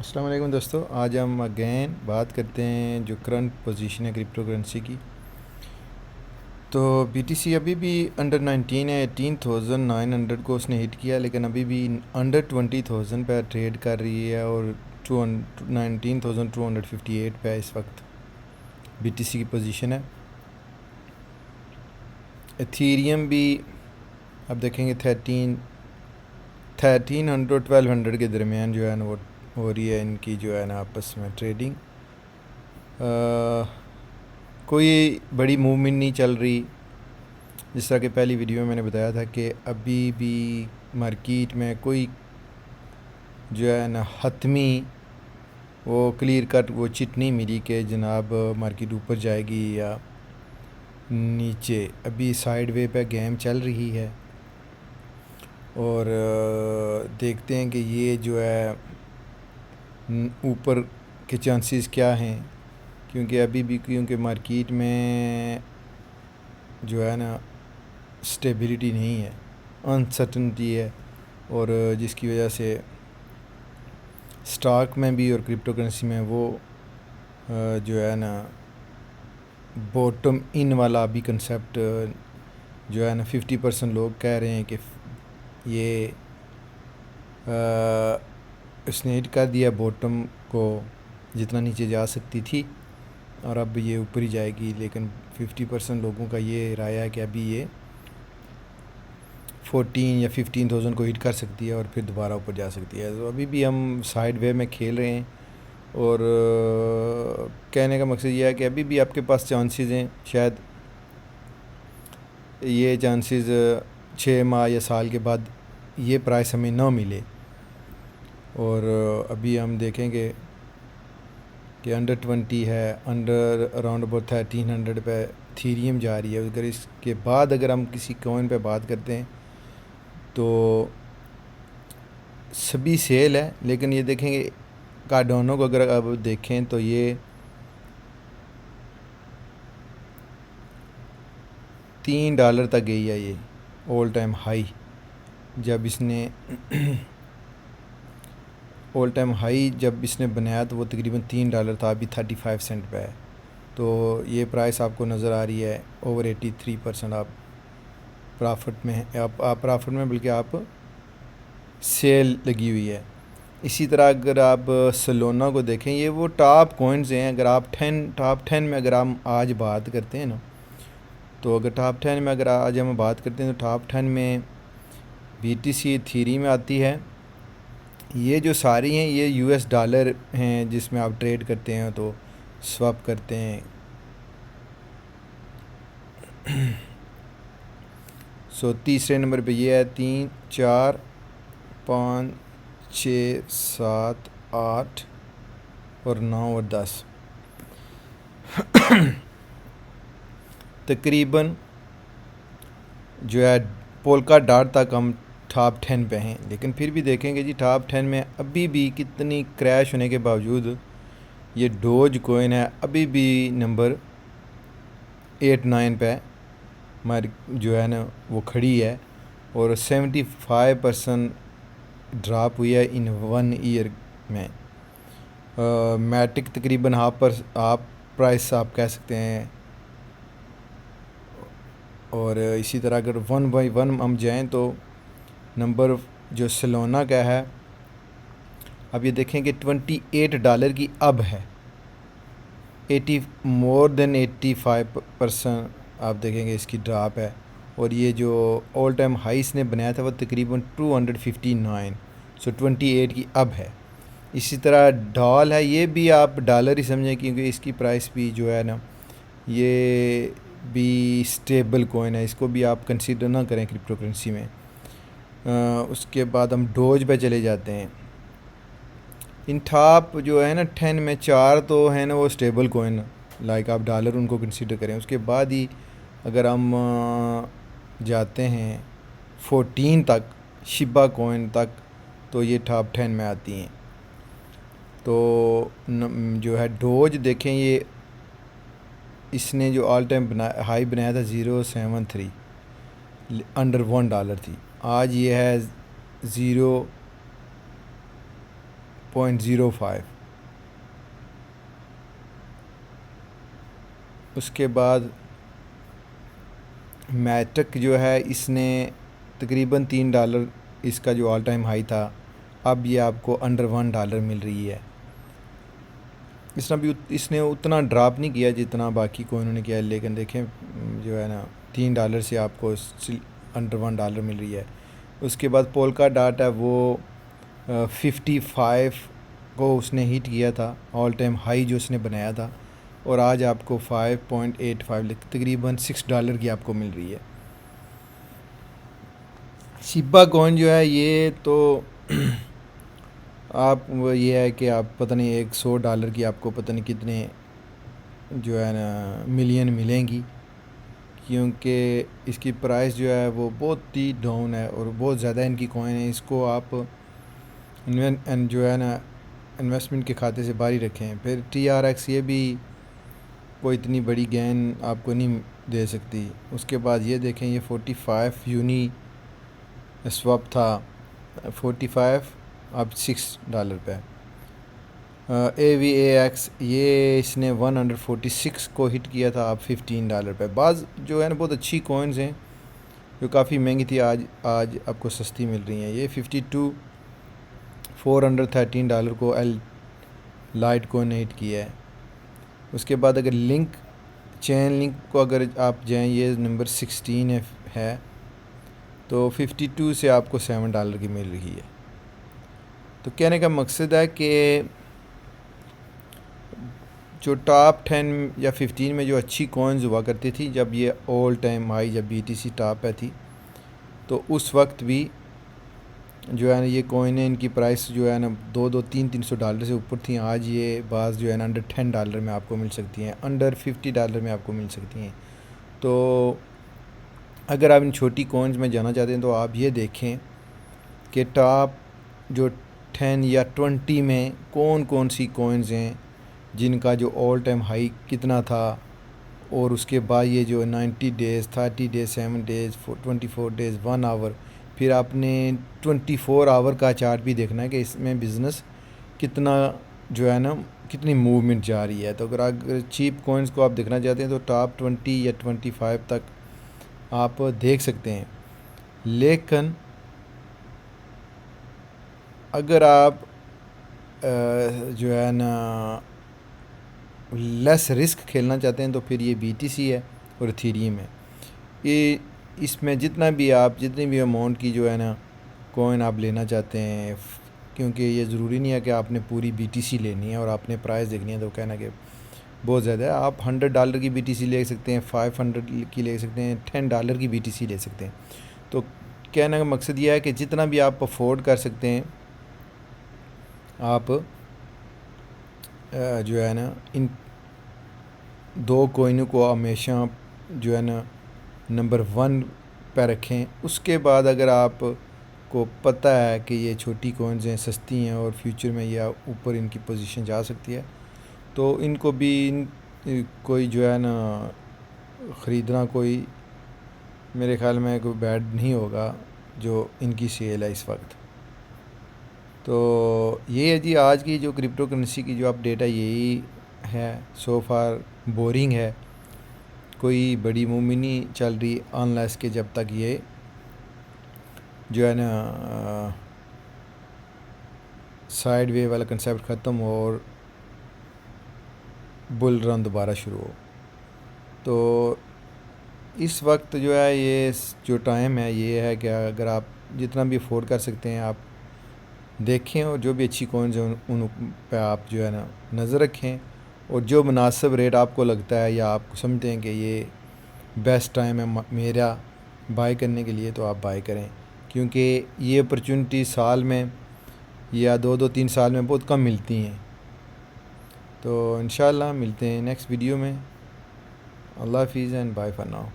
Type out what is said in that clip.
السلام علیکم دوستو، آج ہم اگین بات کرتے ہیں جو کرنٹ پوزیشن ہے کرپٹو کرنسی کی۔ تو بی ٹی سی ابھی بھی انڈر 19 ہے، 18,900 کو اس نے ہٹ کیا، لیکن ابھی بھی انڈر 20,000 پہ ٹریڈ کر رہی ہے اور 19,258 پہ اس وقت بی ٹی سی کی پوزیشن ہے۔ ایتھیریم بھی اب دیکھیں گے 1300 1200 کے درمیان جو ہے نا وہ ہو رہی ہے ان کی جو ہے نا آپس میں ٹریڈنگ۔ کوئی بڑی موومنٹ نہیں چل رہی، جس طرح کہ پہلی ویڈیو میں نے بتایا تھا کہ ابھی بھی مارکیٹ میں کوئی جو ہے نا حتمی وہ کلیئر کٹ وہ چٹ نہیں ملی کہ جناب مارکیٹ اوپر جائے گی یا نیچے۔ ابھی سائیڈ وے پہ گیم چل رہی ہے اور دیکھتے ہیں کہ یہ جو ہے اوپر کے چانسز کیا ہیں، کیونکہ ابھی بھی مارکیٹ میں جو ہے نا سٹیبلٹی نہیں ہے، انسرٹنٹی ہے، اور جس کی وجہ سے سٹاک میں بھی اور کرپٹو کرنسی میں وہ جو ہے نا باٹم ان والا بھی کنسیپٹ جو ہے نا 50% لوگ کہہ رہے ہیں کہ یہ اس نے ہٹ کر دیا باٹم کو جتنا نیچے جا سکتی تھی، اور اب یہ اوپر ہی جائے گی، لیکن 50% لوگوں کا یہ رائے ہے کہ ابھی یہ 14 یا 15,000 کو ہٹ کر سکتی ہے اور پھر دوبارہ اوپر جا سکتی ہے۔ تو ابھی بھی ہم سائیڈ وے میں کھیل رہے ہیں، اور کہنے کا مقصد یہ ہے کہ ابھی بھی آپ کے پاس چانسز ہیں، شاید یہ چانسز 6 ماہ یا سال کے بعد یہ پرائس ہمیں نہ ملے، اور ابھی ہم دیکھیں گے کہ انڈر 20 ہے، انڈر اراؤنڈ اباؤٹ 1300 پہ ایتھیریم جا رہی ہے۔ اگر اس کے بعد اگر ہم کسی کوئن پہ بات کرتے ہیں تو سبھی سیل ہے، لیکن یہ دیکھیں گے کارڈانو کو اگر اب دیکھیں تو یہ $3 تک گئی ہے، یہ آل ٹائم ہائی جب اس نے آل ٹائم ہائی جب اس نے بنایا تو وہ تقریباً $3 تھا، ابھی 35 سینٹ پہ ہے۔ تو یہ پرائس آپ کو نظر آ رہی ہے اوور 83% آپ پرافٹ میں ہیں، آپ پرافٹ میں بلکہ آپ سیل لگی ہوئی ہے۔ اسی طرح اگر آپ سلونا کو دیکھیں، یہ وہ ٹاپ کوئنز ہیں۔ اگر آپ ٹاپ 10 میں اگر ہم آج بات کرتے ہیں نا، تو اگر ٹاپ 10 میں اگر آج ہم بات کرتے ہیں تو ٹاپ 10 میں بی ٹی سی تھیری میں آتی ہے۔ یہ جو ساری ہیں یہ یو ایس ڈالر ہیں جس میں آپ ٹریڈ کرتے ہیں تو سواپ کرتے ہیں۔ تیسرے نمبر پہ یہ ہے 3 4 5 6 7 8 اور 9 اور 10 تقریباً جو ہے پولکا ڈاٹ تک ہم ٹاپ 10 پہ ہیں، لیکن پھر بھی دیکھیں گے جی ٹاپ 10 میں ابھی بھی کتنی کریش ہونے کے باوجود یہ ڈوج کوئن ہے ابھی بھی نمبر 8 9 پہ جو ہے نا وہ کھڑی ہے، اور 75% ڈراپ ہوئی ہے ان 1 ایئر میں۔ میٹک تقریباً آپ پرائس آپ کہہ سکتے ہیں، اور اسی طرح اگر 1 بائی 1 ہم جائیں تو نمبر جو سلونا کا ہے اب یہ دیکھیں کہ $28 کی اب ہے، مور دین 85% آپ دیکھیں گے اس کی ڈراپ ہے، اور یہ جو آل ٹائم ہائی اس نے بنایا تھا وہ تقریباً 259، 28 کی اب ہے۔ اسی طرح ڈال ہے، یہ بھی آپ ڈالر ہی سمجھیں کیونکہ اس کی پرائس بھی جو ہے نا یہ بھی سٹیبل کوئن ہے، اس کو بھی آپ کنسیڈر نہ کریں کرپٹو کرنسی میں۔ اس کے بعد ہم ڈوج پہ چلے جاتے ہیں۔ ان ٹاپ جو ہے نا 10 میں 4 تو ہے نا وہ سٹیبل کوئن، لائک آپ ڈالر ان کو کنسیڈر کریں۔ اس کے بعد ہی اگر ہم جاتے ہیں 14 تک، شبا کوئن تک، تو یہ ٹاپ 10 میں آتی ہیں۔ تو جو ہے ڈوج دیکھیں، یہ اس نے جو آل ٹائم ہائی بنایا تھا 0.73 انڈر $1 تھی، آج یہ ہے 0.05. اس کے بعد میٹک جو ہے اس نے تقریباً $3 اس کا جو آل ٹائم ہائی تھا، اب یہ آپ کو انڈر $1 مل رہی ہے. اس نے اتنا ڈراپ نہیں کیا جتنا باقی کوئنوں نے کیا، لیکن دیکھیں جو ہے نا $3 سے آپ کو انڈر $1 مل رہی ہے. اس کے بعد پولکا ڈاٹ ہے، وہ 55 کو اس نے ہٹ کیا تھا، آل ٹائم ہائی جو اس نے بنایا تھا، اور آج آپ کو 5.85 تقریباً $6 کی آپ کو مل رہی ہے. شیبا کوئن جو ہے یہ تو آپ یہ ہے کہ آپ پتہ نہیں $100 کی آپ کو پتہ نہیں کتنے جو ہے نا ملین ملیں گی، کیونکہ اس کی پرائس جو ہے وہ بہت ہی ڈاؤن ہے اور بہت زیادہ ان کی کوئن ہے. اس کو آپ جو ہے نا انویسٹمنٹ کے کھاتے سے باہر ہی رکھیں. پھر TRX یہ بھی کوئی اتنی بڑی گین آپ کو نہیں دے سکتی. اس کے بعد یہ دیکھیں، یہ 45 یونی سواپ تھا، 45 اب $6 پہ. AVAX یہ اس نے 146 کو ہٹ کیا تھا، اب $15 پہ. بعض جو ہے نا بہت اچھی کوئنز ہیں جو کافی مہنگی تھی، آج آپ کو سستی مل رہی ہیں. یہ 52 $413 کو لائٹ کوئن نے ہٹ کیا ہے. اس کے بعد اگر چین لنک کو اگر آپ جائیں، یہ نمبر 16 ہے، تو 52 سے آپ کو $7 کی مل رہی ہے. تو کہنے کا مقصد ہے کہ جو ٹاپ 10 یا 15 میں جو اچھی کوئنز ہوا کرتی تھی، جب یہ آل ٹائم ہائی، جب BTC ٹاپ پہ تھی، تو اس وقت بھی جو ہے نا یہ کوئنیں ان کی پرائس جو ہے نا $200-300 سے اوپر تھیں. آج یہ بعض جو ہے نا انڈر $10 میں آپ کو مل سکتی ہیں، انڈر $50 میں آپ کو مل سکتی ہیں. تو اگر آپ ان چھوٹی کوئنز میں جانا چاہتے ہیں تو آپ یہ دیکھیں کہ ٹاپ جو 10 یا 20 میں کون سی کوئنز ہیں جن کا جو آل ٹائم ہائی کتنا تھا، اور اس کے بعد یہ جو 90 ڈیز 30 ڈیز 7 ڈیز 24 ڈیز 1 آور، پھر آپ نے 24 آور کا چارٹ بھی دیکھنا ہے کہ اس میں بزنس کتنا جو ہے نا کتنی موومنٹ جا رہی ہے. تو اگر چیپ کوئنز کو آپ دیکھنا چاہتے ہیں تو ٹاپ 20 یا 25 تک آپ دیکھ سکتے ہیں. لیکن اگر آپ جو ہے نا لیس رسک کھیلنا چاہتے ہیں تو پھر یہ BTC ہے اور ایتھیریم ہے. یہ اس میں جتنی بھی اماؤنٹ کی جو ہے نا کوئن آپ لینا چاہتے ہیں، کیونکہ یہ ضروری نہیں ہے کہ آپ نے پوری BTC لینی ہے اور آپ نے پرائز دیکھنی ہے تو کہنا کہ بہت زیادہ ہے. آپ $100 کی BTC لے سکتے ہیں، 500 کی لے سکتے ہیں، $10 کی BTC لے سکتے ہیں. تو کہنے کا مقصد یہ ہے کہ جتنا بھی آپ افورڈ کر سکتے ہیں، آپ جو ہے نا ان 2 کوئنوں کو ہمیشہ جو ہے نا نمبر 1 پہ رکھیں. اس کے بعد اگر آپ کو پتہ ہے کہ یہ چھوٹی کوئنز ہیں، سستی ہیں اور فیوچر میں یہ اوپر ان کی پوزیشن جا سکتی ہے، تو ان کو بھی کوئی جو ہے نا خریدنا کوئی میرے خیال میں کوئی بیڈ نہیں ہوگا جو ان کی سیل ہے اس وقت. تو یہ ہے جی آج کی جو کرپٹو کرنسی کی جو اپڈیٹ ہے، یہی ہے. سو فار بورنگ ہے، کوئی بڑی موومنٹ نہیں چل رہی انلیس کہ جب تک یہ جو ہے نا سائیڈ وے والا کنسیپٹ ختم ہو اور بل رن دوبارہ شروع ہو. تو اس وقت جو ہے یہ جو ٹائم ہے یہ ہے کہ اگر آپ جتنا بھی افورڈ کر سکتے ہیں آپ دیکھیں، اور جو بھی اچھی کوئنز ہیں ان پہ آپ جو ہے نا نظر رکھیں، اور جو مناسب ریٹ آپ کو لگتا ہے یا آپ کو سمجھتے ہیں کہ یہ بیسٹ ٹائم ہے میرا بائی کرنے کے لیے، تو آپ بائی کریں. کیونکہ یہ اپرچونٹی سال میں یا 2-3 سال میں بہت کم ملتی ہیں. تو انشاءاللہ ملتے ہیں نیکسٹ ویڈیو میں. اللہ حافظ اینڈ بائی فار ناؤ.